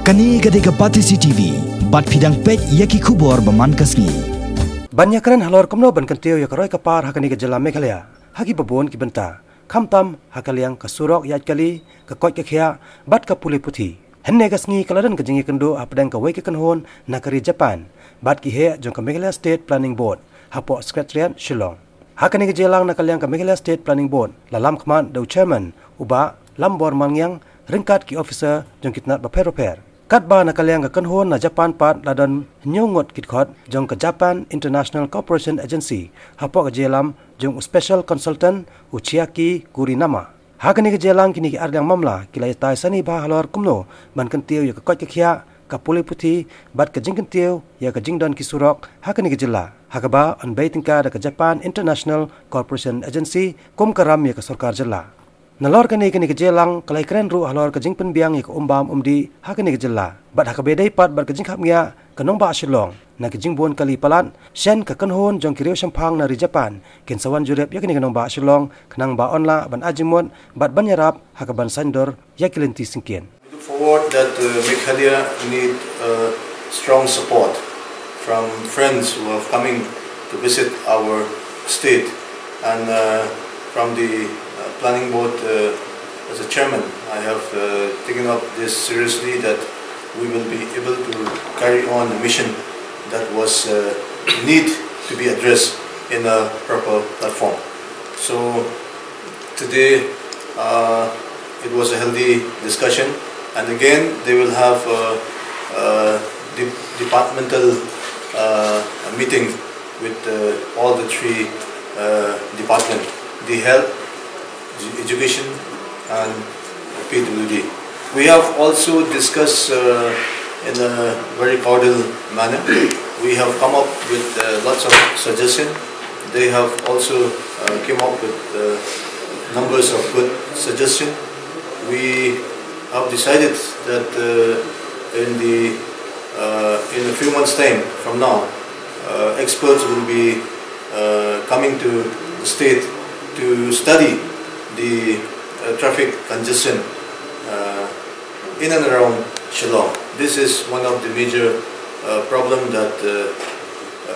Kani gadega Patisi TV, bat pidang pej yaki kubor baman kasni. Ïakren Halor komno ban kanteo yakaroi kapar hakani ke jela Meghalaya. Haki babon ki benta. Kamtam hakaliang kasurok Ïakali ka koi ke khia bat ka puli puthi. Henne kasngi kaladan ka Ïakynduh apdang ka wei ke kanhon nakari Japan. Bat ki he jong ka Meghalaya State Planning Board hapo Secretariat Shillong. Hakani ke jelang nakaliang ka Meghalaya State Planning Board lalam khman do chairman uba lambor mangyang ringkat ki officer jong kitnat baper. Kat ba nakaliang ka kanhon na Japan pat ladan nyongot kitkhot jong ka Japan International Cooperation Agency hapo ka jelam jong special consultant uchiaki kurinama. Hakani ke jelang kini ki ardang mamla kilai tai sani ba halor kumno ban kanteu ya ka kot ka khia ka puli puthi bat ka jingkanteu ya ka jingdon ki surok hakani ke jela hakaba on baitingka da ka Japan International Cooperation Agency kum karam ya ka sarkar jela. Nalor kani ke jelang kalai keren ru halor ka jingpen biang ik umbam umdi hakani ke jela bat hakabedai pat bar ka jingkhap ngia kanong ba Shillong na ka jingbon kali palat shen ka kanhon jong kireu sampang na ri Japan ken sawan jurep yakani kanong ba Shillong kanang ba onla ban ajimot bat banyarap hakaban sandor yakilenti singkien. We look forward that Meghalaya need strong support from friends who are coming to visit our state and from the planning board. As a chairman, I have taken up this seriously that we will be able to carry on the mission that was need to be addressed in a proper platform. So today it was a healthy discussion, and again they will have a departmental meeting with all the three departments: the health, education and PWD. We have also discussed in a very cordial manner. We have come up with lots of suggestions. They have also came up with numbers of good suggestions. We have decided that in a few months' time from now, experts will be coming to the state to study the traffic congestion in and around Shillong. This is one of the major problems that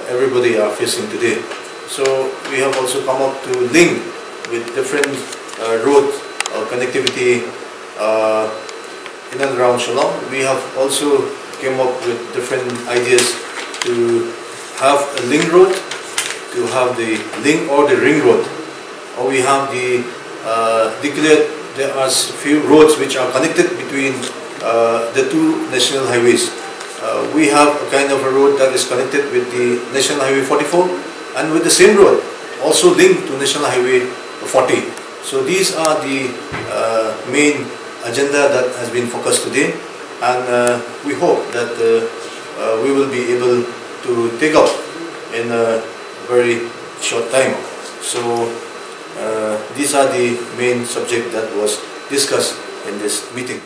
everybody are facing today. So we have also come up to link with different road connectivity in and around Shillong. We have also came up with different ideas to have a link road, to have the link or the ring road, or we have the declared there are few roads which are connected between the two national highways. We have a kind of a road that is connected with the National Highway 44 and with the same road also linked to National Highway 40. So these are the main agenda that has been focused today, and we hope that we will be able to take up in a very short time. So these are the main subject that was discussed in this meeting.